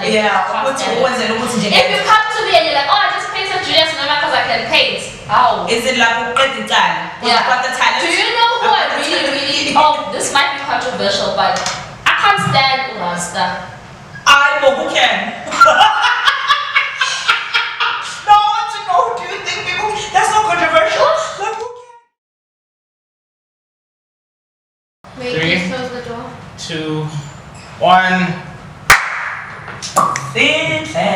Yeah. If you come to me and you're like, oh, I just painted Julius Noma because I can paint. How? Is it like yeah. Do you know who I really oh, this might be controversial, but I can't stand Rasta. Who can? No, I want to know. Do you think people? That's not controversial. Like who can? Wait, please close the door. 2, 1. Zinhle.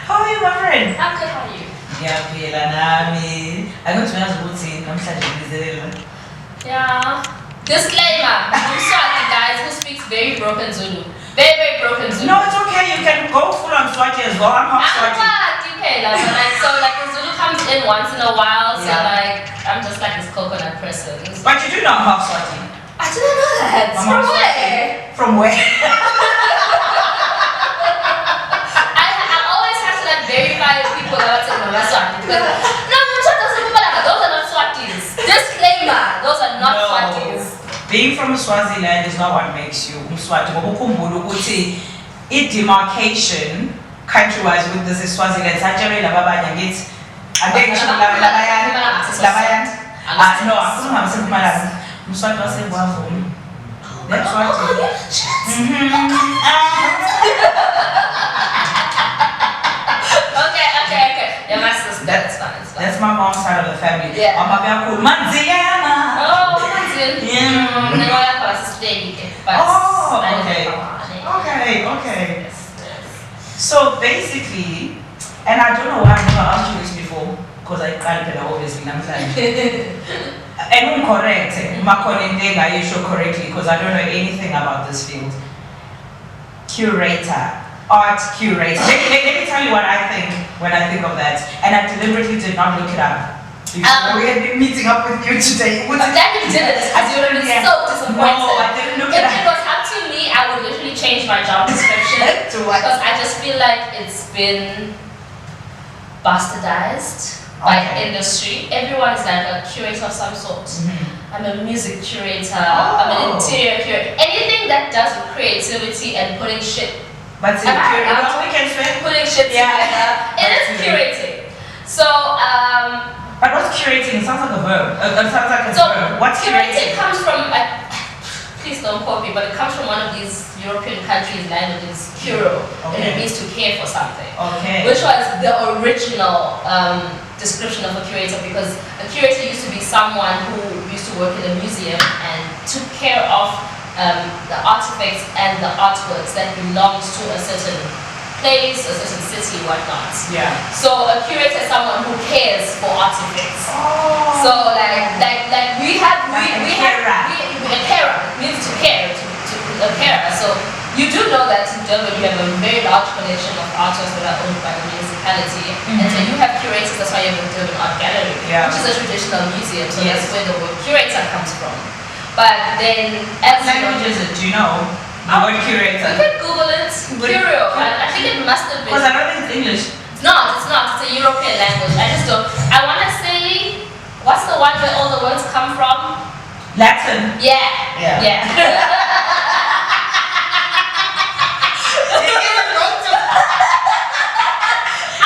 How are you, my friend? I'm good, how are you? Ngiyaphila nami. Akungiyazi ukuthi namhlanje ngizelele. Yeah. Disclaimer. I'm sorry, guys who speaks very broken Zulu. Very, very broken Zulu. No, it's okay. You can go full on Swati as well. I'm half Swati. So like the Zulu comes in once in a while. So like I'm just like this coconut person. But you do know I'm half Swati. I didn't know that. From where? From where? I always have to like verify if people are saying no, that's Swati. Because no, those are not Swatis. Disclaimer, those are not Swatis. Being from Swaziland is not what makes you Mswati. Ngokukhumbula ukuthi demarcation country-wise with this is Swaziland. Sajabela babanya ngithi abekisho labayani. No, akukhuluma ngaseMpumalanga. Mswati waseBwavuma. That's what Okay. Yeah, my sister. That's fine. That's my mom's side of the family. Yeah. Manziana. Oh, Manziana. Okay. So basically, and I don't know why I've never asked you this before, because I can't tell obviously. And I'm correct. I show correctly because I don't know anything about this field. Curator. Art curator. Let me tell you what I think when I think of that. And I deliberately did not look it up. We had been meeting up with you today. But then you didn't, as you were so disappointed. No, I didn't look it up. If it was up to me, I would literally change my job description. To what? Because I just feel like it's been bastardized by industry. Everyone is like a curator of some sort. I'm a music curator, I'm an interior curator. Anything that does with creativity and putting shit. But putting shit together. It is curating. So, but what's curating? It sounds like a verb. It sounds like a verb. What's curating? Comes from, please don't quote me, but it comes from one of these European countries' languages, curo, and it means to care for something. Okay. Which was the original description of a curator, because a curator used to be someone who used to work in a museum and took care of the artifacts and the artworks that belonged to a certain place, a certain city, whatnot. Yeah. So a curator is someone who cares for artifacts. So like we have a carer means to care to a carer. So you do know that in Durban you have a very large collection of artists that are owned by the municipality, and so you have curators. That's why you have the Durban Art Gallery, which is a traditional museum. So that's where the word curator comes from. But then, as language is it? Do you know? The word curator. You can Google it. Curio. I think it must have been. Because I don't think it's English. It's not. It's a European language. I just don't. I want to say, what's the one where all the words come from? Latin. Yeah. I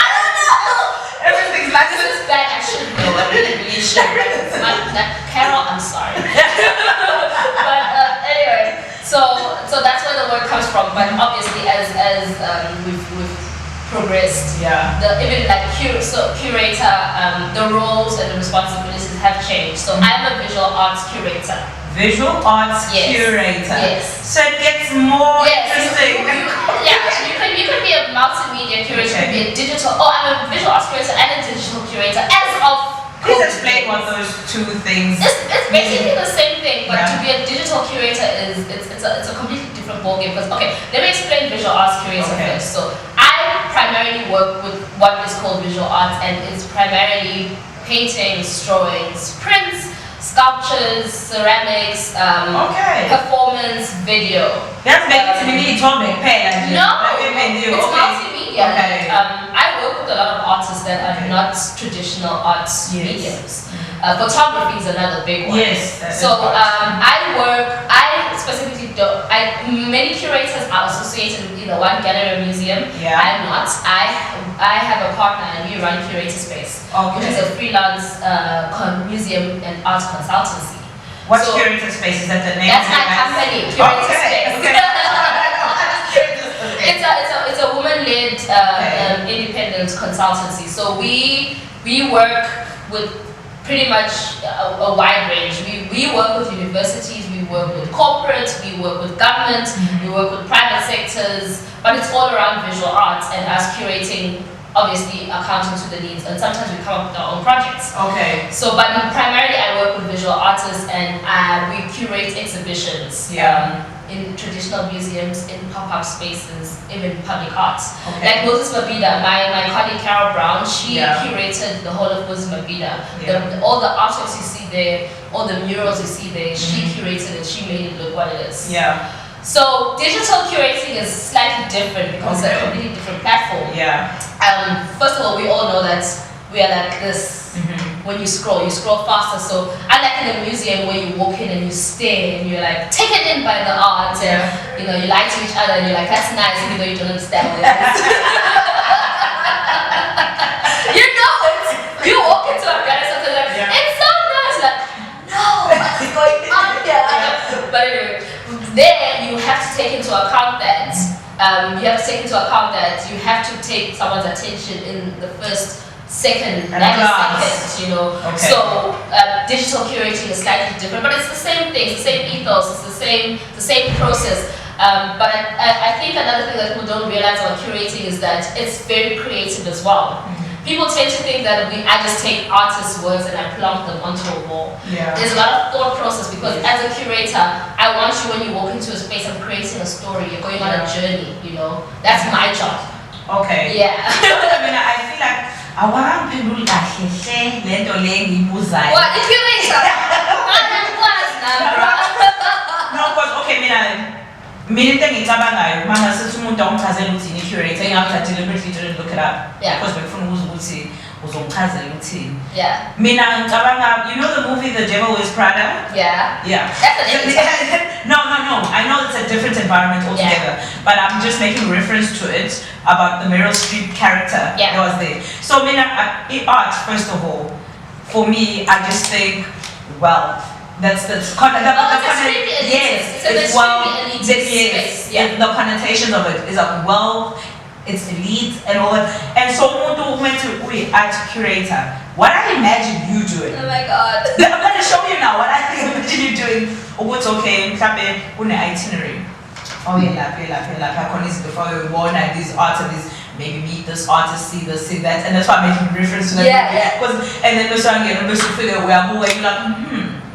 don't know. Everything's Latin. This is bad. I should know. I really should. Carol, I'm sorry. But anyway, so that's where the word comes from. But obviously, as we've progressed, even like curator, the roles and the responsibilities have changed. So I'm a visual arts curator. Visual arts curator. Yes. So it gets more interesting. You can be a multimedia curator. You can be a digital. Oh, I'm a visual arts curator and a digital curator. As of please explain what those two things. It's basically the same thing, but to be a digital curator it's a completely different ballgame. Because let me explain visual arts curator first. So I primarily work with what is called visual arts, and it's primarily paintings, drawings, prints, sculptures, ceramics, performance, video. That's basically atomic pen. No, it's multimedia. Okay. I work with a lot of artists that are not traditional arts mediums. Photography is another big one. Yes. So I specifically don't. Many curators are associated with either one gallery or museum. Yeah. I'm not. I have a partner and we run Curator Space, which is a freelance museum and art consultancy. What's Curator Space? Is that the name? That's my company, Curator Space. Okay. It's a woman-led independent consultancy. So we work with pretty much a wide range. We work with universities, we work with corporates, we work with government, we work with private sectors, but it's all around visual arts and us curating, obviously accounting to the needs, and sometimes we come up with our own projects. Okay. So, but primarily I work with visual artists and we curate exhibitions. In traditional museums, in pop-up spaces, even public arts. Okay. Like Moses Mabida, my colleague Carol Brown, she curated the whole of Moses Mabida. All the artworks you see there, all the murals you see there, she curated it, she made it look what it is. Yeah. So digital curating is slightly different because it's a completely different platform. Yeah. First of all, we all know that we are like this. When you scroll faster. So unlike in a museum where you walk in and you stare and you're like taken in by the art and you know you lie to each other and you're like that's nice even though you don't understand what it is. You know it. You walk into a gallery sometimes like it's so nice like no what's going on here? But anyway, there you have to take into account that you have to take someone's attention in the first second, you know. Okay. So digital curating is slightly different, but it's the same thing, it's the same ethos, it's the same process. But I think another thing that people don't realize about curating is that it's very creative as well. People tend to think that I just take artists' words and I plonk them onto a wall. Yeah. There's a lot of thought process because as a curator, I want you when you walk into a space, I'm creating a story, you're going on a journey, you know. That's my job. Okay. Yeah. I mean, I feel like awakamphenduli kahle hle lento le engiyibuzayo. What? If you make No, because okay, mina into engicabangayo manje sithi umuntu awumchazela ukuthi ni curator engathi I deliberately didn't look it up because bekufuna ukuzwa ukuthi uzongichazela ukuthini. Yeah. Mina ngicabanga, you know the movie The Devil Wears Prada? Yeah. Yeah. That's an No. I know it's a different environment altogether, but I'm just making reference to it about the Meryl Streep character that was there. So, art, first of all, for me, I just think, well, that's the it's extremely elitist. It's extremely elitist space. The connotations of it is like wealth, it's elite and all that. And so umuntu went to art curator. What I imagine you doing. Oh my god. I'm going to show you now what I imagine you doing. What's okay, mhlambe une itinerary. Oh yeah, lapha khona izinto fake ubona these artists, maybe meet this artist, see this, see that, and that's why I'm making reference to that. Yeah. And then we're figure we are moving like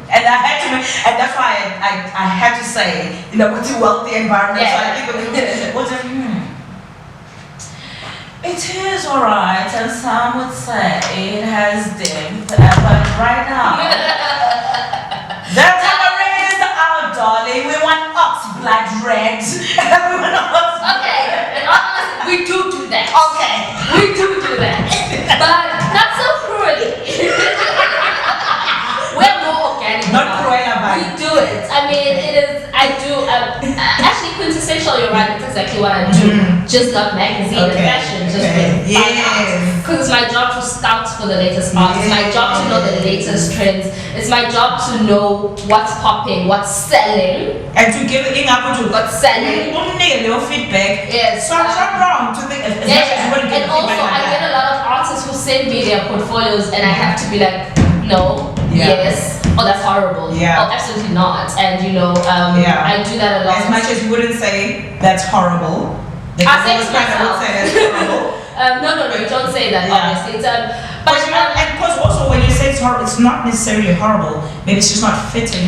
And I had to, and that's why I had to say, you know, what's a wealthy environment. So I think it was it is alright, and some would say it has dipped, but right now, the tamarind is out, darling. We want ox blood red. Okay, we do that. Okay. We do that. But not so cruelly. We're more organic. Not cruel about We do it. I mean, actually quintessential, you're right, that's exactly what I do. Just love magazine and fashion, just because it's my job to scout for the latest art. It's my job to know the latest trends. It's my job to know what's popping, what's selling, and to give it up to what's selling. Your feedback. Yes. So I'm not wrong to think as much as you want to give and also feedback. I get a lot of artists who send me their portfolios and I have to be like, no, yes, oh that's horrible, oh absolutely not, and you know, I do that a lot. As much as you wouldn't say that's horrible, I say it myself. Say that's horrible. No, you don't say that. Obviously, it's but and because also when you say it's horrible, it's not necessarily horrible. Maybe it's just not fitting.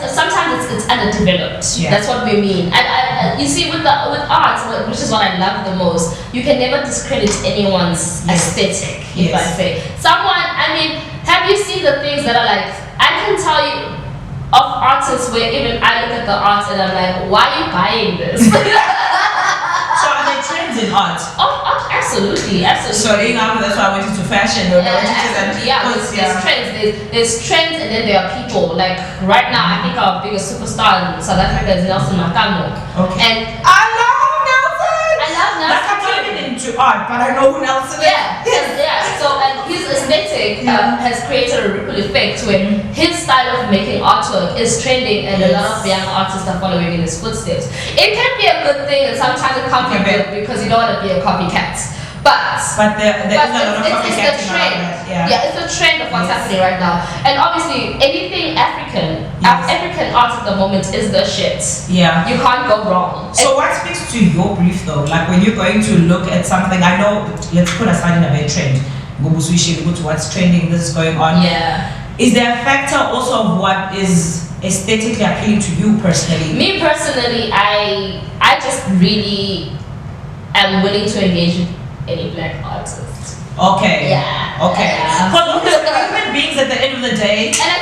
Sometimes it's underdeveloped. That's what we mean. And you see, with art, which is what I love the most, you can never discredit anyone's aesthetic. If I say someone, I mean, have you seen the things that are like? I can tell you of artists where even I look at the art and I'm like, why are you buying this? So are there trends in art. Oh, absolutely. So that's why I went into fashion. There's trends and then there are people. Like right now, I think our biggest superstar in South Africa is Nelson Makamo. Okay. And I love Nelson. Like I'm not even into art, but I know who Nelson is. Yeah. So and his aesthetic has created a ripple effect where his style of making artwork is trending and a lot of young artists are following in his footsteps. It can be a good thing and sometimes it can't be good because you don't want to be a copycat. But there is a lot of copycatting trend. around that. It's a trend of what's happening right now. And obviously anything African art at the moment is the shit. Yeah. You can't go wrong. So what speaks to your brief though? Like when you're going to look at something, I know, let's put aside in a bit trend. Go to what's trending, this is going on. Yeah. Is there a factor also of what is aesthetically appealing to you personally? Me personally, I just really am willing to engage with any black artist. Okay. Yeah. Okay. Because we're human beings at the end of the day. And I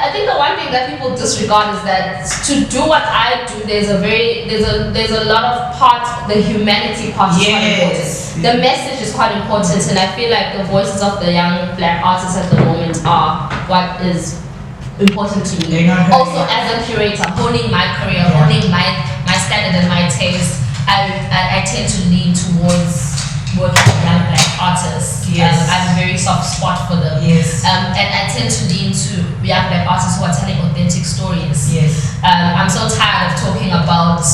think the one thing that people disregard is that to do what I do, there's a lot of the humanity part is quite important. The message is quite important, and I feel like the voices of the young black artists at the moment are what is important to me. Also, as a curator, honing my career, honing my standard and my taste, I tend to lean towards working with young black artists. Yes. I have a very soft spot for them. Yes. And I tend to lean to young black artists who are telling authentic stories. Yes. I'm so tired of talking about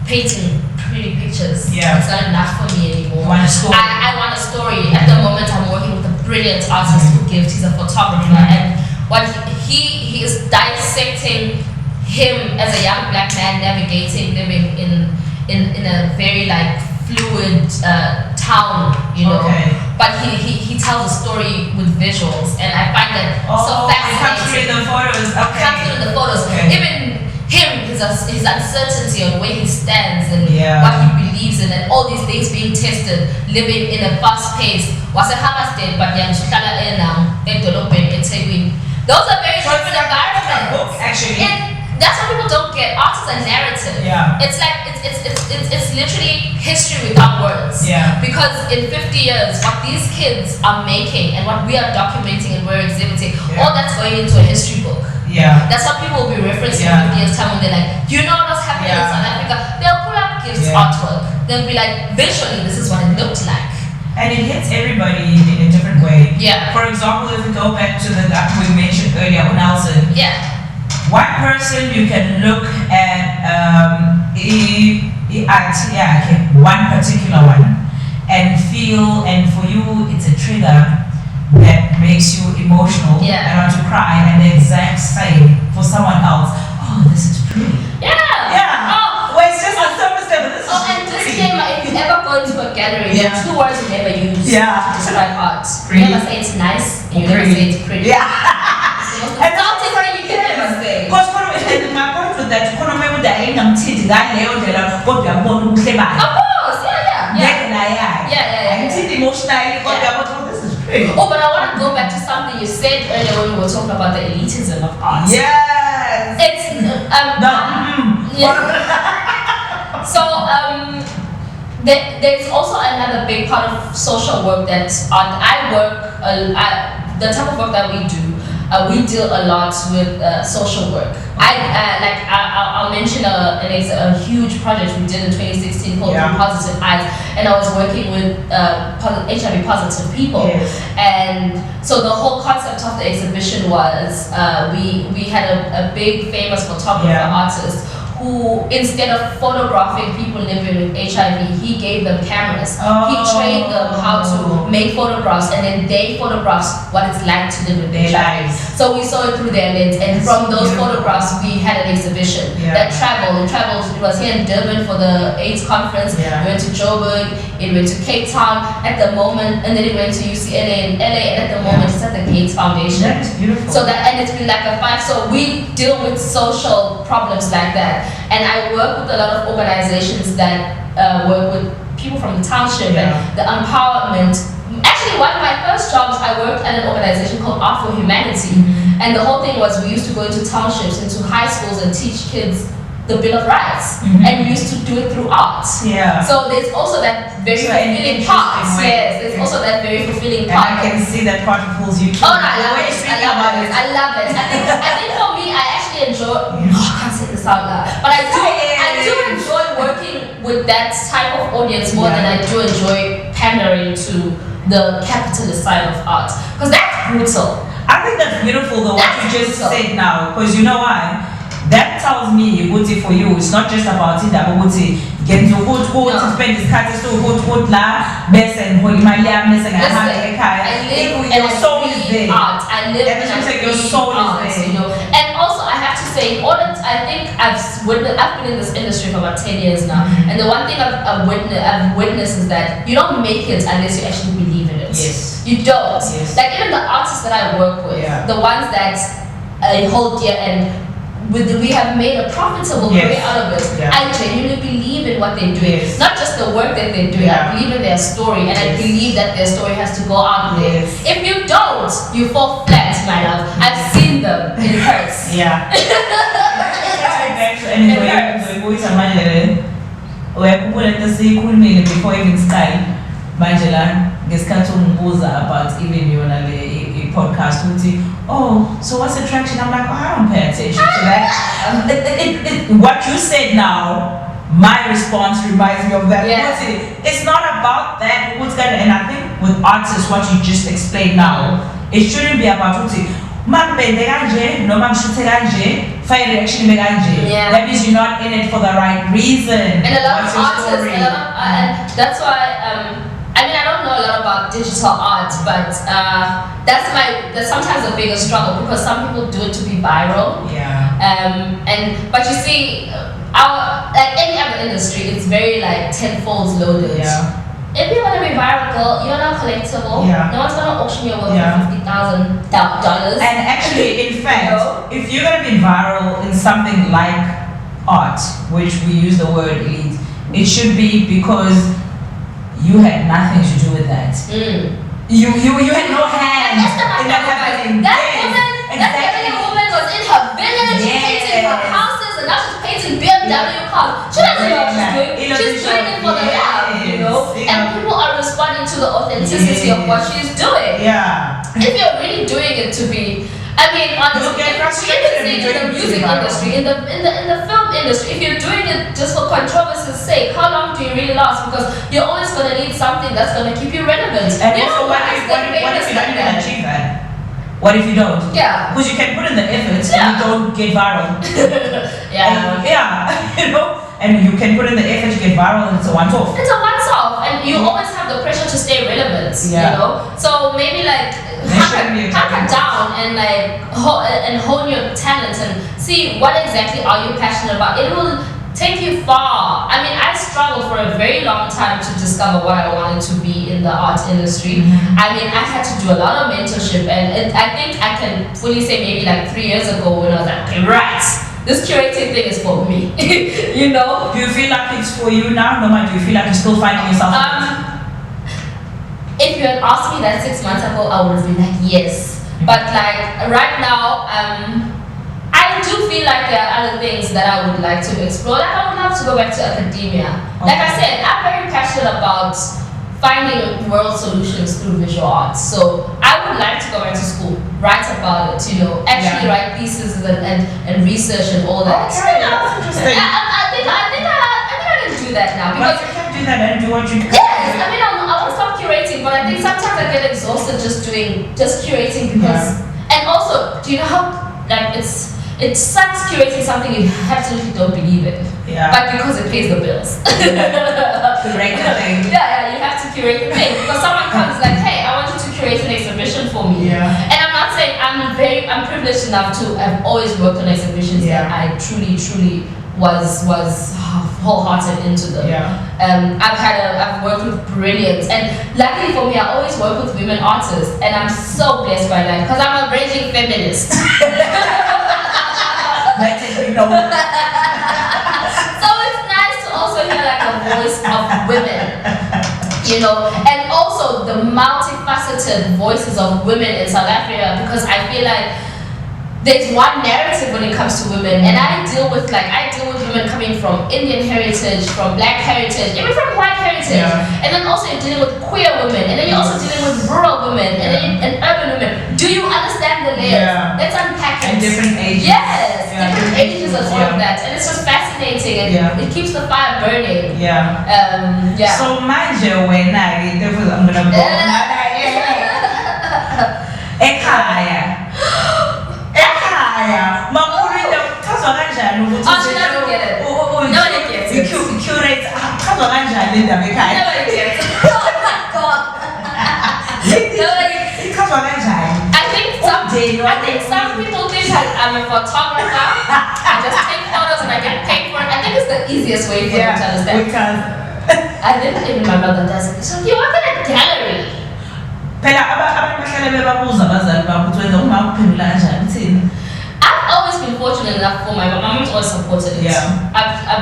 painting pretty pictures. Yeah. It's not enough for me anymore. You want a story? I want a story. At the moment, I'm working with a brilliant artist who gives. He's a photographer, and what he is dissecting him as a young black man navigating, living in a very like fluid town, you know. Okay. But he tells a story with visuals, and I find that so fascinating. It comes through in the photos. Okay. Comes through in the photos. Okay. Even him, his uncertainty on where he stands and Yeah. what he believes in, and all these things being tested, living in a fast pace. Was a Hammersmith, but yeah, those are very different environments. Book, actually. And that's what people don't get. Art is a narrative. Yeah. It's like it's literally history without words. Yeah. Because in 50 years, what these kids are making and what we are documenting and we're exhibiting, all that's going into a history book. Yeah. That's what people will be referencing in 50 years time when they're like, you know what's happening in South Africa? They'll pull up Gift's artwork. They'll be like, visually, this is what it looked like. And it hits everybody in a different way. Yeah. For example, if we go back to the guy we mentioned earlier, Nelson. Yeah. One person you can look at, one particular one, and feel, and for you it's a trigger that makes you emotional and want to cry, and the exact same for someone else. Oh, this is pretty. Yeah. Well, it's just a surface level. This is and pretty. disclaimer, if you ever go into a gallery, there are two words you never use to describe art. Pretty. You never say it's nice, and you never say it's pretty. Yeah. It's the most insulting thing you can ever say. Because my point with that, you can't remember that I'm teaching that level, what you are born to say Of course, yeah. I'm teaching emotionally, what you are born. This is pretty. Oh, but I want to go back to something you said earlier when we were talking about the elitism of art. Yes. It's So there's also another big part of social work that I work. The type of work that we do, we deal a lot with social work. I'll mention a huge project we did in 2016 called Positive Eyes, and I was working with HIV positive people. Yes. And so the whole concept of the exhibition was we had a big famous photographer artist who, instead of photographing people living with HIV, he gave them cameras. He trained them how to make photographs, and then they photographs what it's like to live with HIV. So we saw it through their lens, and from those photographs, we had an exhibition that traveled. It was here in Durban for the AIDS conference. It went to Joburg, it went to Cape Town at the moment, and then it went to UCLA and LA, and at the moment it's at the Gates Foundation. That is beautiful. So and it's been like a 5. So we deal with social problems like that. And I work with a lot of organizations that work with people from the township and the empowerment. Actually, one of my first jobs, I worked at an organization called Art for Humanity. And the whole thing was we used to go into townships, into high schools, and teach kids the Bill of Rights, and we used to do it through art. Yeah. So there's also that very fulfilling part. Yes, there's also that very fulfilling part. And I can see that part pulls you. Oh, no, I love it. I love it. I think for me, I actually enjoy. I can't say this out loud, but I do enjoy working with that type of audience more than I do enjoy pandering to the capitalist side of art, because that's brutal. I think that's beautiful though, what you just said now, because you know why? That tells me, Uti, for you, it's not just about it, but Uti, get to spend this cut to la, best and holy my lamb, and your soul is there. Art. I live and I your soul art, is there. You know. And also, I have to say, I think I've been in this industry for about 10 years now, and the one thing I've witnessed is that you don't make it unless you actually believe in it. Yes. You don't. Yes. Like even the artists that I work with, the ones that hold dear and we have made a profitable career out of it. I genuinely believe in what they're doing. Not just the work that they're doing, I believe in their story, and I believe that their story has to go out there. If you don't, you fall flat, my love. I've seen them. It hurts. Yeah. Before even start, Angela, ngesikhathi ungibuza about even yona le podcast uthi, oh, so what's the traction? I'm like, oh, I don't pay attention to that. What you said now, my response reminds me of that. It's not about that, and I think with artists, what you just explained now, it shouldn't be about uthi, that means you're not in it for the right reason. And a lot of artists, and that's why I mean, I don't know a lot about digital art, but that's sometimes a bigger struggle, because some people do it to be viral. But you see, like any other industry, it's very like tenfold loaded. If you want to be viral, girl, you're not collectible. No one's gonna auction your work for $50,000. And actually, in fact, if you're gonna be viral in something like art, which we use the word elite, it should be because you had nothing to do with that. You had no hand in that happening. That woman was in her village painting her houses, and now she's painting BMW cars. She doesn't know what she's doing. She's doing it for the love, you know. And people are responding to the authenticity of what she's doing. If you're really doing it to be, I mean, honestly, in the music industry, in the film industry, if you're doing it just for controversy's sake, how long do you really last? Because you're always going to need something that's going to keep you relevant. And also, what if you don't even achieve that? What if you don't? Because you can put in the effort and you don't get viral. You know, and you can put in the effort to get viral, and it's a once-off. It's a once-off, and you always have the pressure to stay relevant. You know, so maybe like hunker down and like hone your talent and see what exactly are you passionate about. It will take you far. I mean, I struggled for a very long time to discover what I wanted to be in the art industry. I mean, I had to do a lot of mentorship, and I think I can fully say maybe like 3 years ago when I was like, okay, right, this curating thing is for me. You know? Do you feel like it's for you now? No matter, do you feel like you're still finding yourself? If you had asked me that 6 months ago, I would have been like, yes. But like right now, I do feel like there are other things that I would like to explore. Like I would love to go back to academia. Like I said, I'm very passionate about finding world solutions through visual arts. So I would like to go back to school, write about it, you know, actually write theses and research and all that. Okay, that's interesting. I think I can do that now, because you can do that and do what you can. Yes, I mean I want to stop curating, but I think sometimes I get exhausted just curating because, and also, do you know how like it sucks curating something you absolutely don't believe in. But because it pays the bills. Curate the thing. You have to curate the thing. Because someone comes like, hey, I want you to curate an exhibition for me. And I'm not saying I'm privileged enough to have always worked on exhibitions that I truly was wholehearted into them. I've worked with brilliant, and luckily for me, I always work with women artists, and I'm so blessed by that because I'm a raging feminist. So it's nice to also hear like a voice of women, you know, and also the multifaceted voices of women in South Africa, because I feel like there's one narrative when it comes to women, and I deal with women coming from Indian heritage, from Black heritage, even from white heritage, and then also you're dealing with queer women, and then you're also dealing with rural women, and urban women. Do you understand the layers? Let's unpack it. And different ages. Yes, different ages and all of that, and it's just fascinating, and it keeps the fire burning. So manje when I'm gonna go. Ekhaya. Makulinda kuchazwa kanjani ukuthi she doesn't get it. Nobody gets it. Curator kuchazwa kanjani indaba ekhaya? Nobody gets it. Oh my god. Kuchazwa kanjani? I think some people think I'm a photographer. I just take photos and I get paid for it. I think it's the easiest way for them to understand. Because I think even my mother does it. So you work in a gallery. Phela abantu bahlale bebabuza abazali bakho ukuthi wenza uma uphendula kanjani uthini? I've always been fortunate enough for my mom's always supported it.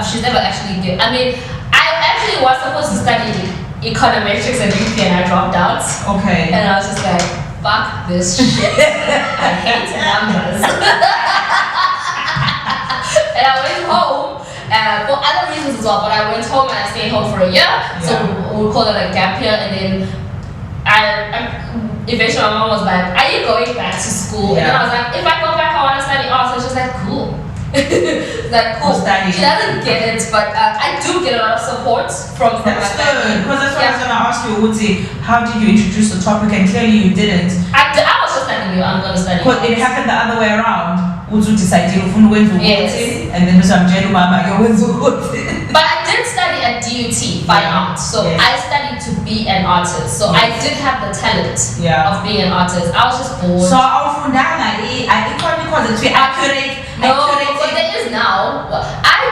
She's never actually given. I mean, I actually was supposed to study econometrics and UP and I dropped out. Okay. And I was just like, fuck this shit. I hate numbers. And I went home for other reasons as well, but I went home and I stayed home for a year. So we'll call it a gap year, and then eventually my mom was like, are you going back to school? And then I was like, if I go back I want to study art. So she's like, cool. Like, cool. She doesn't get it, but I do get a lot of support from my family. Because that's what I was going to ask you, Uti, how did you introduce the topic? And clearly you didn't. I was just like, I'm going to study art. Because it happened the other way around. Uti decided to find Uti, and then I'm Jenu Mama, you Uti. But I did study at DUT, fine art. So I studied to be an artist. So I did have the talent of being an artist. I was just bored. So I think because it's accurate. No, but there is now.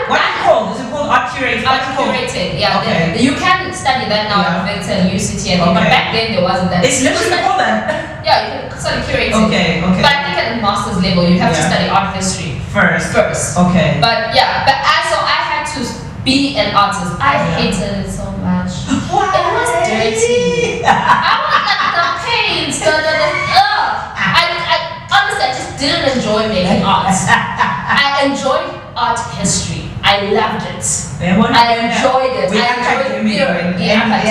What is it called? Is it called art curating? Art curating, yeah. Okay. You can study that now at Vector and UCT, but back then there wasn't that. It's literally called that. Yeah, you can study curating. Okay. But I think at the master's level you have to study art history first. Okay. But I had to be an artist. I hated it so much. Why? It was dirty. I was like the paint, I honestly just didn't enjoy making art. I enjoyed art history. I loved it. I enjoyed it. I enjoyed the academic.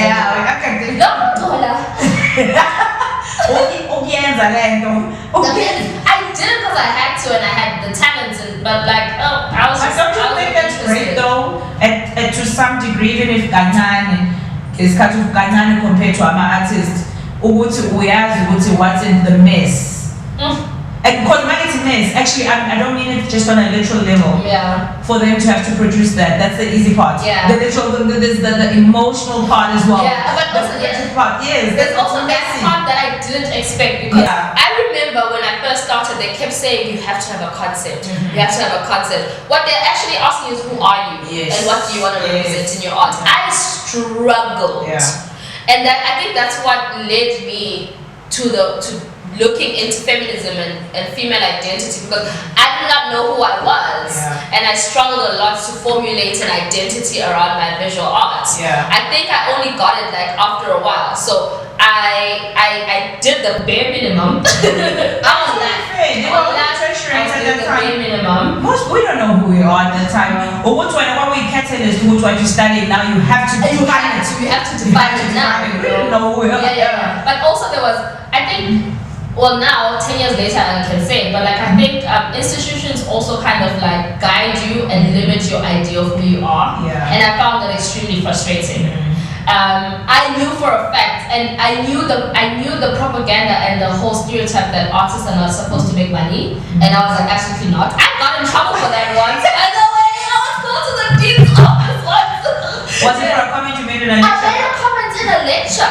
I did it because I had to and I had the talent, but like, I was just. Don't you think that's great though? To some degree, even if Ganyani is kind of Ganyani compared to our artist, what's in the mess. And because when it's mess, actually, I don't mean it just on a literal level. For them to have to produce that, that's the easy part. The literal, there's the emotional part as well. But also there's also that part that I didn't expect, because I remember when I first started, they kept saying you have to have a concept. You have to have a concept. What they're actually asking is, who are you and what do you want to represent in your art? I struggled, and that I think that's what led me to looking into feminism and female identity, because I did not know who I was, and I struggled a lot to formulate an identity around my visual art. I think I only got it like after a while, so I did the bare minimum. I was like, the bare minimum. Most we don't know who we are at the time, or what we catalyst, what you study now. You have to define it. You have to define it now. We don't know who we are. But also there was, I think. Well, now 10 years later I can say, but like I think institutions also kind of like guide you and limit your idea of who you are, and I found that extremely frustrating. I knew for a fact, and I knew the propaganda and the whole stereotype that artists are not supposed to make money, and I was like, absolutely not. I got in trouble for that once. By the way, I was called to the dean's office once. Was it for a comment you made in a lecture? I made a comment in a lecture.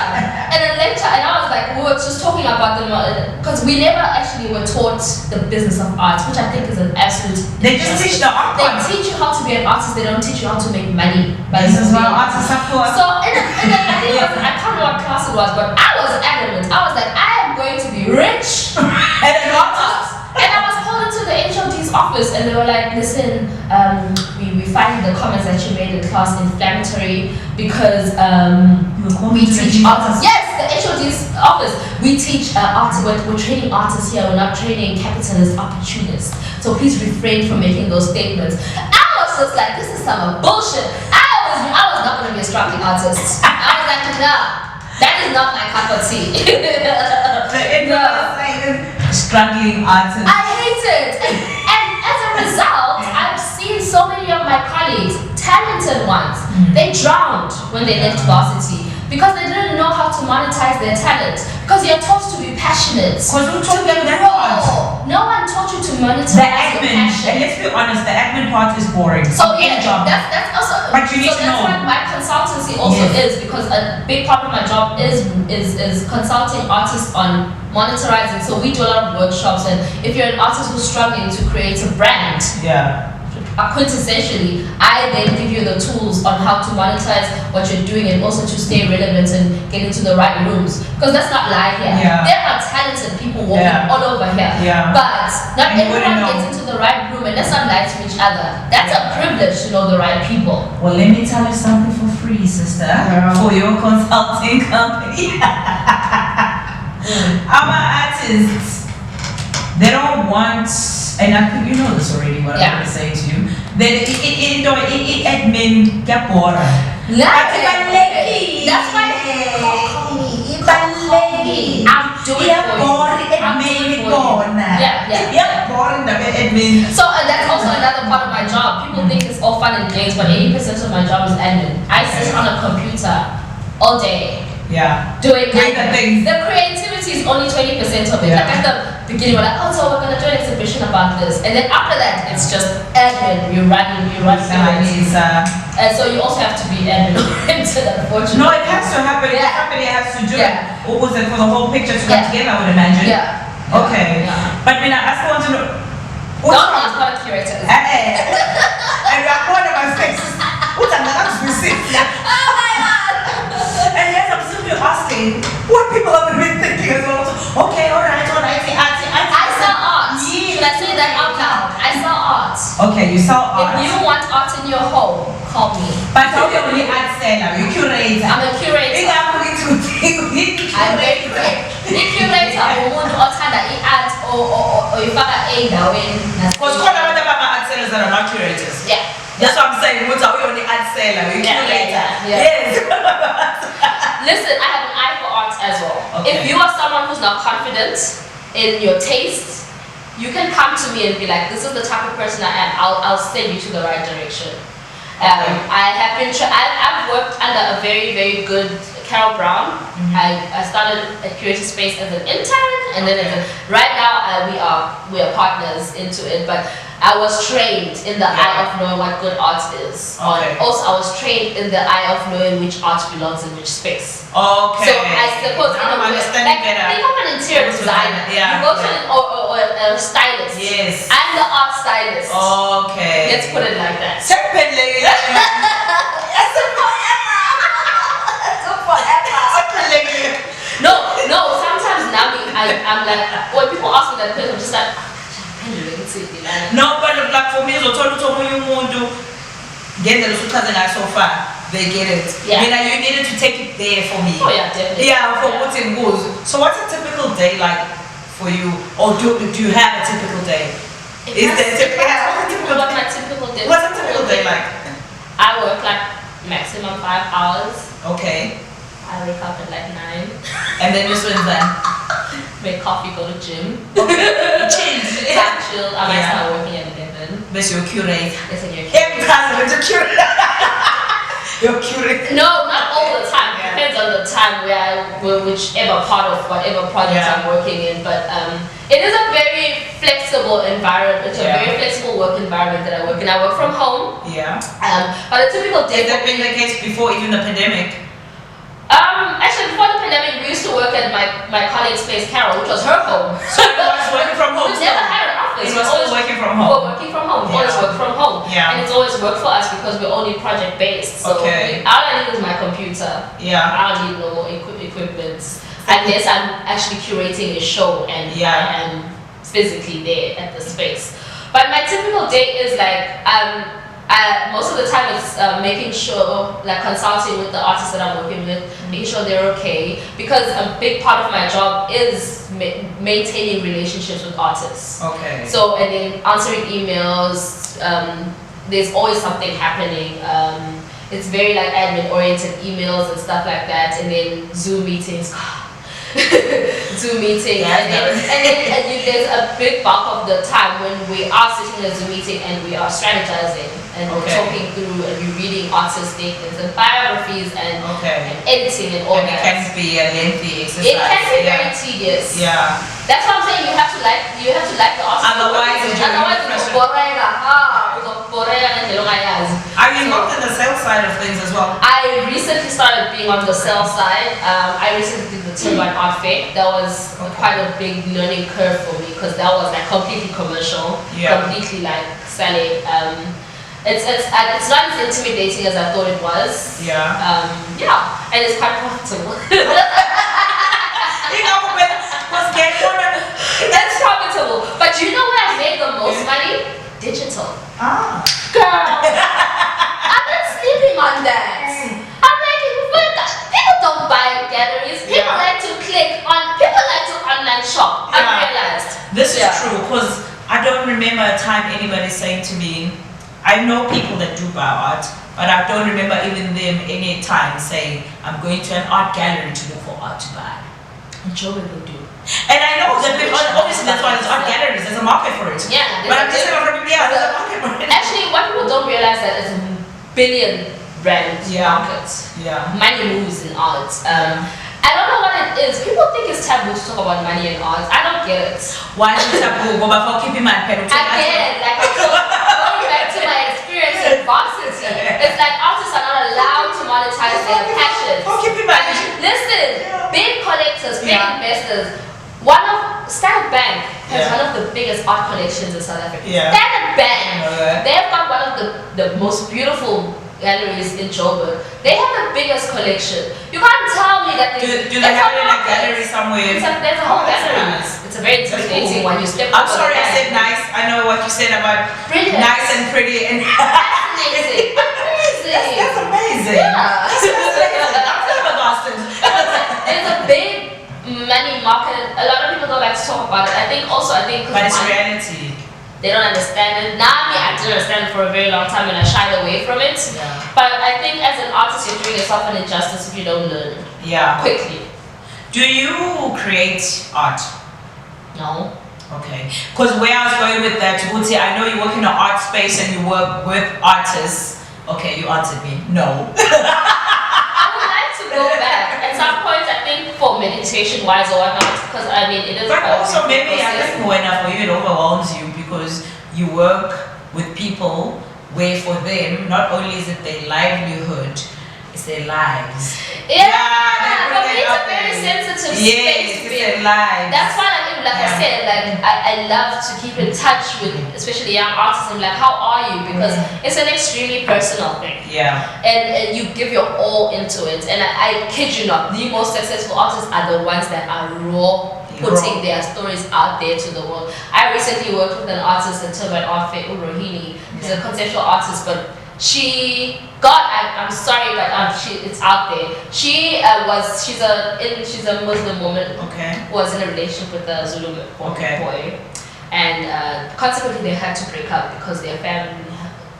And I was like, we were just talking about them, because we never actually were taught the business of art, which I think is an absolute. They just teach the art. They teach you how to be an artist. They don't teach you how to make money. This is what artists are for. So I can't remember what class it was, but I was adamant. I was like, I am going to be rich and an artist. And I was called into the HOD's office, and they were like, listen, we find the comments that you made in class inflammatory because we teach artists. Yes, the HOD's office. We teach artists. We're training artists here. We're not training capitalist opportunists. So please refrain from making those statements. I was just like, this is some bullshit. I was not going to be a struggling artist. I was like, nah, that is not my cup of tea. Struggling artist. I hate it. And as a result, I've seen so many of my colleagues, talented ones, they drowned when they left varsity because they didn't know how to monetize their talent. Because you're taught to be passionate. Because who taught them that part? No one taught you to monetize The your admin, passion. and let's be honest, the admin part is boring. So yeah, job. that's also. But you need so to that's know. what my consultancy also is, because a big part of my job is consulting artists on monetizing. So we do a lot of workshops, and if you're an artist who's struggling to create a brand, quintessentially, I then give you the tools on how to monetize what you're doing and also to stay relevant and get into the right rooms. Because let's not lie here. There are talented people walking all over here. But not everyone gets into the right room, and let's not lie to each other. That's a privilege to know the right people. Well, let me tell you something for free, sister. For your consulting company. Our artists, they don't want, and I think you know this already, what I'm going to say to you, that it admin kapora. That's why call me. I'm doing it for you. So that's also another part of my job. People think it's all fun and games, but 80% of my job is admin. I sit on a computer all day. Doing the things. The creativity is only 20% of it. Like at the beginning, we're like, oh, so we're gonna do an exhibition about this, and then after that, it's just admin. You're running. And so you also have to be admin oriented, unfortunately. No, it has to happen. The company has to do it. What was it for the whole picture to come together? I would imagine. Okay. But I still want to know. Don't ask what a curator is. And we are one of my faces. What's another specific? Oh my God. And yes, I'm simply asking what people have been thinking as well. Okay, all right. I sell art. Should I say that out loud? I sell art. Okay, you sell art. If you want art in your home, call me. But how you only art seller? You curate. I'm a curator. I'm very great. The curator, umuntu othanda i-art oyifaka endaweni. Because quite a lot of art sellers that are not curators. That's what I'm saying. What's our only art seller? You curator. Yes. Listen, I have an eye for art as well. If you are someone who's not confident in your taste, you can come to me and be like, this is the type of person I am. I'll send you to the right direction. I've worked under a very, very good Carol Brown. I started at Curator Space as an intern, and then right now we are partners into it. But I was trained in the eye of knowing what good art is. Also, I was trained in the eye of knowing which art belongs in which space. So I suppose in a way, like think of an interior designer. You go to a stylist. I'm the art stylist. Let's put it like that. No. Sometimes now I'm like, when people ask me that question, I'm just like, no, but like for me, so far, they get it. You needed to take it there for me. Definitely. For what's in goes. So what's a typical day like for you? Or do you have a typical day? What's my typical day? What's a typical day like? I work like maximum 5 hours. I wake up at like 9. And then you swim then? Make coffee, go to gym. Chill. I might start working at 11. But you're curate. Yes, and you're curate. You're curate. No, not all the time. Depends on the time whichever part of whatever project I'm working in. But it is a very flexible environment. It's a very flexible work environment that I work in. I work from home. But a typical day. Has that been the case before even the pandemic? Actually, before the pandemic, we used to work at my colleague's place, Carol, which was her home. So it was working from home. We never had an office. It was always working from home. We're working from home. We always work from home. And it's always worked for us because we're only project based. So all I need is my computer. I don't need no more equipment. Unless I'm actually curating a show and I am physically there at the space. But my typical day is like, Most of the time it's making sure, like consulting with the artists that I'm working with, making sure they're okay. Because a big part of my job is maintaining relationships with artists. Okay. So, and then answering emails, there's always something happening. It's very like admin-oriented emails and stuff like that. And then Zoom meetings. Zoom meeting, and then there's a big bulk of the time when we are sitting in a Zoom meeting and we are strategizing and we're talking through and we're reading artist statements and biographies and editing and all and that. It can be a lengthy exercise. It can be very tedious. Yeah. That's what I'm saying. You have to like the artist. Otherwise, it's boring. Are you involved in the sales side of things as well? I recently started being on the sales side. I recently did the Turbine Art Fair. That was quite a big learning curve for me because that was like completely commercial, completely like selling. It's not as intimidating as I thought it was. And it's quite profitable. It's profitable. But you know where I made the most money? Digital. Girl, I've been sleeping on that. I'm like, people don't buy galleries. People like to click on. People like to online shop. I've realized. This is true because I don't remember a time anybody saying to me, I know people that do buy art, but I don't remember even them any time saying, I'm going to an art gallery to look for art to buy. And Joe will do. And I know that obviously that's why there's art galleries, there's a market for it. Yeah, but I'm just saying, there's a market for it. Actually, what people don't realize that it's a billion rand market. Money moves in art. I don't know what it is. People think it's taboo to talk about money and art. I don't get it. Why is it taboo? But for keeping my penalty. Again, like going back to my experience in varsity, it's like artists are not allowed to monetize their passions. For keeping my penalty. Listen, big collectors, big investors. Standard Bank has one of the biggest art collections in South Africa. Standard Bank, they have got one of the most beautiful galleries in Joburg. They have the biggest collection. You can't tell me that they do they have it in a gallery somewhere? There's a whole gallery. Nice. It's a very intimidating one. You step. I'm sorry, I said nice. I know what you said about nice and pretty and amazing. That's amazing. Yeah. That's amazing. I'm flabbergasted. It's a big money market. A lot of people don't like to talk about it. I think but it's reality. They don't understand it. Now, I didn't understand it for a very long time and I shied away from it. But I think as an artist, you're doing yourself an injustice if you don't learn quickly. Do you create art? No. Okay. Because where I was going with that, Uti, I know you work in an art space and you work with artists. Okay, you answered me. No. I would like to go back. At some point, I think for meditation wise or whatnot, because I mean, it is. But also, maybe I think when for you, it overwhelms you because you work with people where for them, not only is it their livelihood, it's their lives. For me, it's a very sensitive space to be in. That's why, like I said, I love to keep in touch with, especially young artists. I'm like, how are you? Because it's an extremely personal thing. And you give your all into it. And I kid you not, the most successful artists are the ones that are raw, putting their stories out there to the world. I recently worked with an artist in Turbine Art Fair, Rohini. She's a conceptual artist, but I'm sorry, but it's out there. She's a Muslim woman. Who was in a relationship with a Zulu boy, and consequently they had to break up because their family,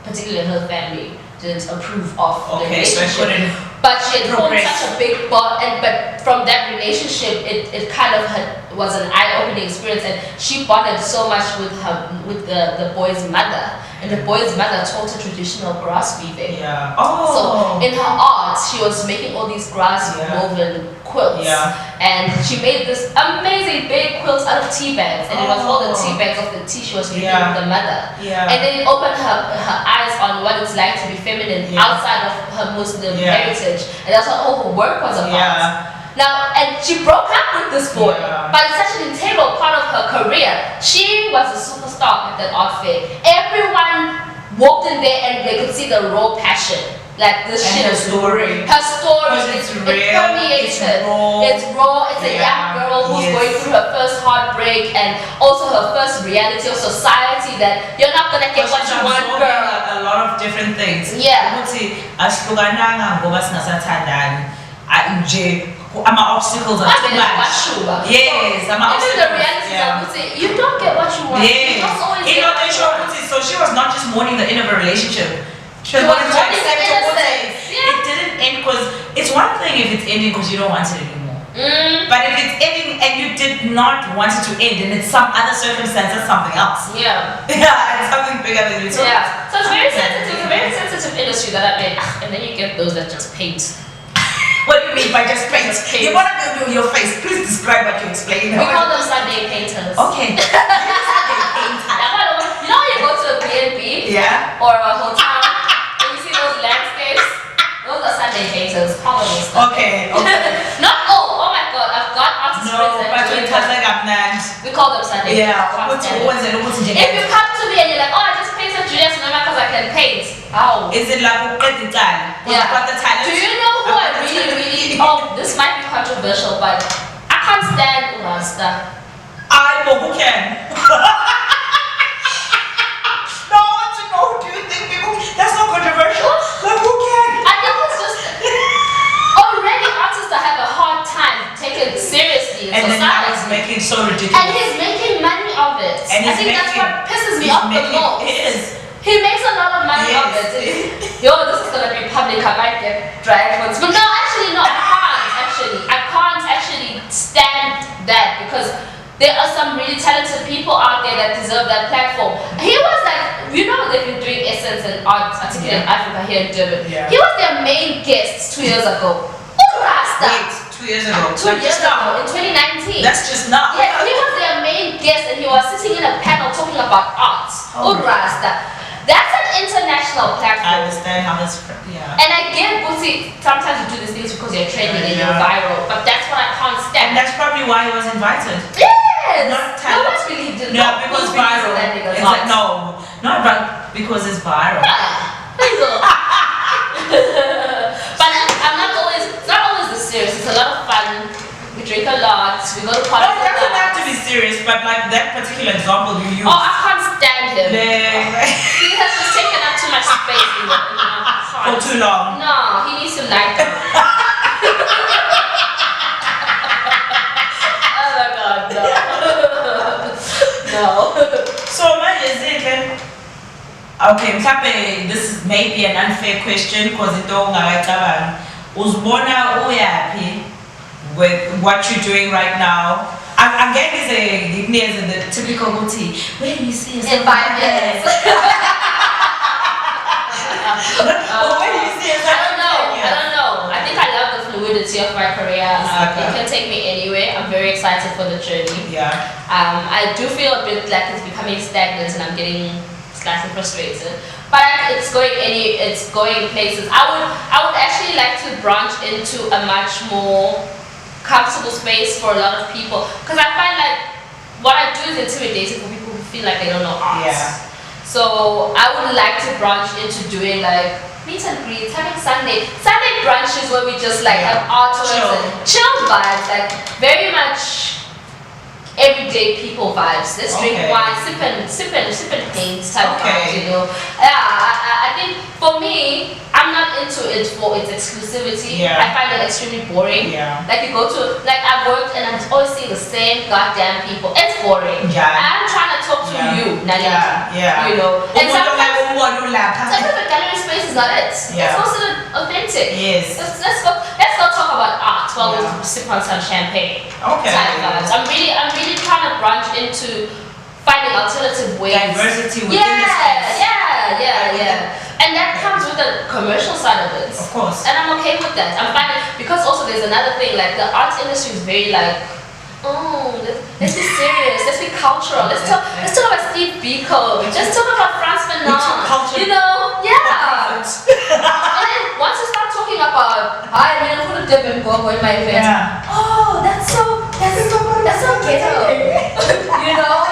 particularly her family, didn't approve of the relationship. But she had formed such a big bond, but from that relationship, it kind of was an eye-opening experience, and she bonded so much with the boy's mother. And the boy's mother taught her traditional grass weaving. So in her art, she was making all these grass woven quilts. And she made this amazing big quilt out of tea bags. And it was all the tea bags of the tea she was weaving with the mother. And then it opened her eyes on what it's like to be feminine outside of her Muslim heritage. And that's what all her work was about. Now, and she broke up with this boy, but it's such an integral part of her career. She was a superstar at that art fair. Everyone walked in there and they could see the raw passion. Like this And shit her is story. Her story Because is it's real, permeated. it's raw. It's raw. It's a Yeah, young girl who's yes. going through her first heartbreak and also her first reality of society that you're not gonna get what you want, girl. A lot of different things. Yeah. Ukuthi asihlukananga ngoba singasathandani. Nje ama-obstacles are too much. Yes, Even ama-obstacles. the reality Yeah. of you don't get what you want. Yes. You don't always get what you want. So she was not just mourning the end of a relationship. She was She was wanting to mourning the accept innocence. Yeah. it didn't end because it's one thing if it's ending because you don't want it anymore. But if it's ending and you did not want it to end and it's some other circumstance, that's something else. Yeah. Yeah, it's something bigger than you. Yeah. So it's very sensitive. It's a very sensitive industry that I'm in. And then you get those that just paint. What do you mean by just paint? Just paint. You want to do your face. Please describe what you're explaining. We call them Sunday painters. Okay. You know when you go to a B&B Yeah. or a hotel and you see those landscapes? Those are Sunday painters. Call them those. Okay. Not oh my god, I've got artists No, friends but that do when that. We call them Sunday yeah. painters. If If you come to me and you're like, oh, I just painted Julius Cinema because I can paint. Oh. is it like editan? Yeah. Got the talent. Do you know who I really, oh, this might be controversial, but I can't stand Urasta. I know who can. No, I want to know. Do you think people? That's not controversial. Like who can? I think it's just already artists that have a hard time taken seriously in And then now society. he's making so ridiculous. And he's making money of it. And I he's think that's making- what pisses me he's off the making- most. It is. He makes a lot of money Yes. of it. Yo, this is gonna be public. I might get dragged once. But no, actually, no, I can't actually stand that because there are some really talented people out there that deserve that platform. He was like, you know, they've been doing Essence and Art Articulate Africa here in Durban. Yeah. He was their main guest 2 years ago. Rasta. Wait, 2 years ago. 2 years ago in 2019. That's just not. Yeah, he was their main guest and he was sitting in a panel talking about art. Oh. Rasta. That's an international I platform. understand how this. Yeah. And I get, Bootsy, sometimes you do these things because you're trending and you're Yeah. viral, but that's what I can't And stand. that's probably why he was invited. Yes! Not No talent. one's really did No, because viral. It's like, no, not but because it's viral. But I'm not always, it's not always this serious, it's a lot of fun. We drink a lot, we go to No, parties it a doesn't have lot. to be serious, but like that particular example you use. Oh, I can't stand him. Yeah. He has just taken up too much space in the For too long. No, he needs to lie down. Oh my god, no. No. So manje Zinhle. Okay, mhlambe this may be an unfair question because it don't ngakacabanga. Uzibona uyaphi with what you're doing right now? I'm getting this in the typical booty. Where do you see yourself In 5 years. Where do you see yourself? I don't know. I think I love the fluidity of my career. Okay. It can take me anywhere. I'm very excited for the journey. Yeah. I do feel a bit like it's becoming stagnant and I'm getting slightly frustrated. But it's going places. I would actually like to branch into a much more comfortable space for a lot of people. Because I find like what I do is intimidating for people who feel like they don't know art. Yeah. So I would like to branch into doing like meet and greets, having Sunday brunches where we just like have artworks and chill vibes, like very much everyday people vibes. Let's drink Okay. wine, sip and paint type Okay. vibes, you know. Yeah, I think for me, I'm not into it for its exclusivity. Yeah. I find it extremely boring. Yeah. Like you go to, like I've worked and I'm always seeing the same goddamn people. It's boring. Yeah. I'm trying to talk to Yeah. you, Nalini. Yeah. You know. And sometimes the gallery space is not it. Yeah. It's also authentic. Yes. Let's go talk about art while Yeah. we sip on some champagne. Okay. Type vibes. I'm really trying to branch into finding alternative ways. Diversity within the space. Yeah. And that comes with the commercial side of it. Of course. And I'm okay with that. I'm finding because also there's another thing like the art industry is very like, oh, let's be serious, let's be cultural, let's talk about Steve Biko, just talk about Frans Fanon, culture. you know, yeah. And then once you start talking about, I mean, who did and go in my event? Yeah. Oh, that's so ghetto, you know.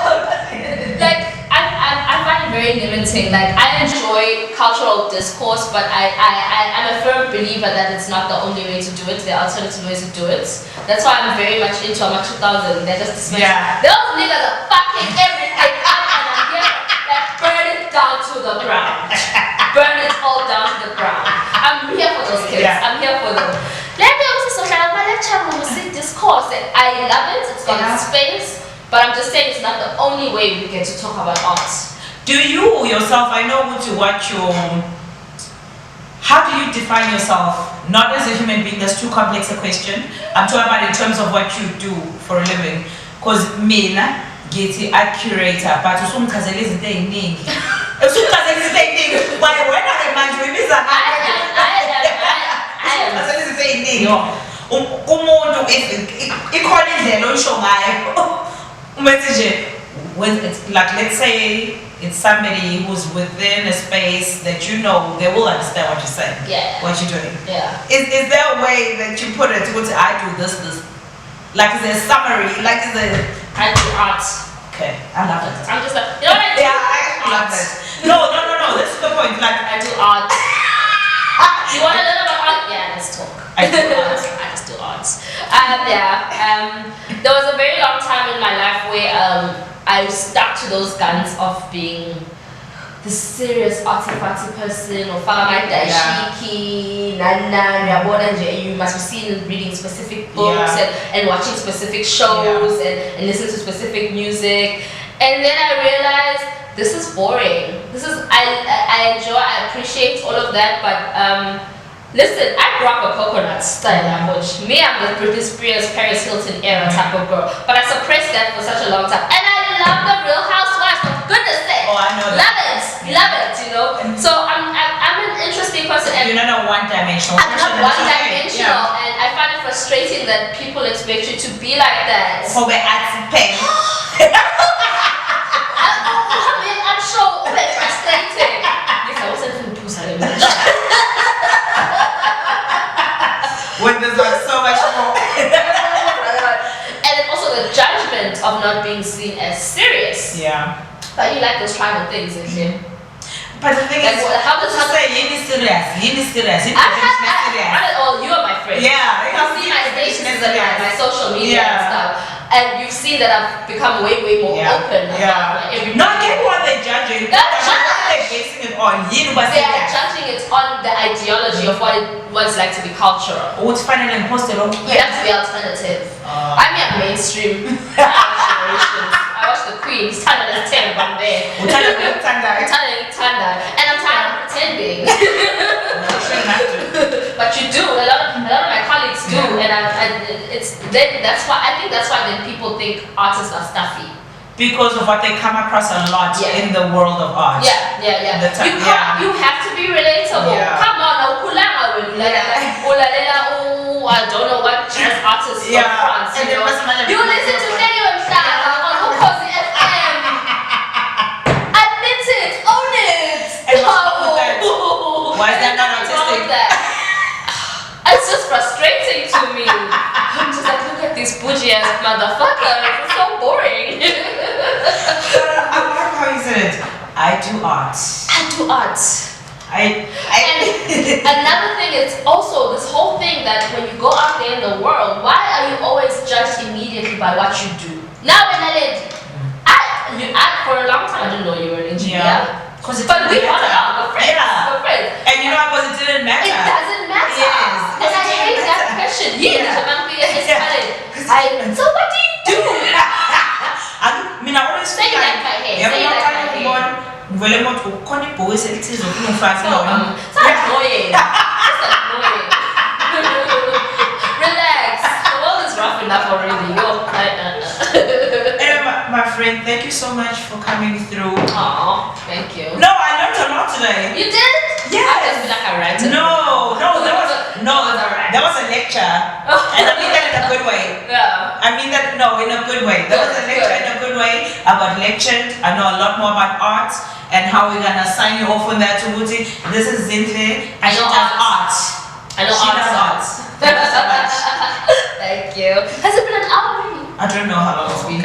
Like I find it very limiting. Like I enjoy great cultural discourse, but I'm a firm believer that it's not the only way to do it. There are alternative ways to do it. That's why I'm very much into I'm a 2000. They're just dismissed. Yeah. Those niggas are fucking everything up, and I'm here like burn it down to the ground. Burn it all down to the ground. I'm here for those kids. Yeah. I'm here for them. Let me also say my lecture will see discourse. I love it. It's got its space, but I'm just saying it's not the only way we get to talk about art. Do you yourself, I know how do you define yourself? Not as a human being, that's too complex a question. I'm talking about in terms of what you do for a living. Because mina, get a curator, but usumchazela izinto eziningi. Usumchazela izinto eziningi. Why wena ke manje uyibiza ngani? Izinto eziningi. Umuntu ikhona indlela oyisho ngayo. Umethi nje when it's like, let's say it's somebody who's within a space that you know they will understand what you're saying. Yeah. What you're doing. Yeah. Is there a way that you put it to I do this? Like is there a summary? Like is there I do art. Okay, I love it. I'm just like, you know what I do? Yeah, I love it. No. This is the point. Like I do art. You want to learn about art? Yeah, let's talk. I do art. I just do art. There was a very long time in my life where I stuck to those guns of being the serious arty-farty person or my daishiki, you must be seen reading specific books and watching specific shows and listening to specific music. And then I realized this is boring. I enjoy, I appreciate all of that, but listen, I grew up a coconut style language. Me, I'm the Britney Spears, Paris Hilton era type of girl. But I suppressed that for such a long time. And I love the Real Housewives, for goodness sake. Oh, I know that. Love it, you know. So I'm an interesting person. And you're not a one-dimensional person. I'm not one-dimensional, and I find it frustrating that people expect you to be like that. For the arts pen. I'm sure it's frustrating. Yes, I wasn't even when there's like so much more. And then also the judgment of not being seen as serious. Yeah. But you like those tribal things, isn't it? But the thing is, how does you say you need serious? Oh, you are my friend. Yeah. You see my stations and my social media and stuff. And you've seen that I've become way more open about everything. Not everyone they're judging. They're basing it on you, but they are judging it on the ideology of what it's like to be cultural. What's fun and impossible? You have to be alternative. I mean, I'm mainstream. I watch the Queen. It's Tanda that's 10 from there. And I'm tired of pretending. But you do. A lot of my colleagues do, and that's why then people think artists are stuffy. Because of what they come across a lot in the world of art. Yeah. You have to be relatable. Come on, I don't know what jazz artists from France. You listen to anyone on Ukosi FM. Admit it, own it. Why is that not artistic? It's just frustrating to me. I'm just like, look at these bougie ass motherfuckers. It's so boring. I like how you said it. I do art. And another thing is also this whole thing that when you go out there in the world, why are you always judged immediately by what you do? Now when for a long time I didn't know you were an engineer. But we all are friends. We're friends. And you know because it didn't matter. It doesn't matter. Yes. And I hate that question. So what do you do? I mean, I always say that my head. Say that my head. Vele moto ukona ibhokisi elithize ukunofaka It's annoying. It's annoying. Relax. The world is rough enough already. Anyway, my friend, thank you so much for coming through. Aw, thank you. No, I learned a lot today. You did? Yes. I just feel like I ranted. That was a lecture. And I mean that in a good way. Yeah. I mean that, no, in a good way. That was a lecture in a good way. I got lectured. I know a lot more about art and how we're gonna sign you off on that to Wuti. This is Zinhle. I know art. I know art. Thank you so much. Thank you. Has it been an hour already? I don't know how long it's been.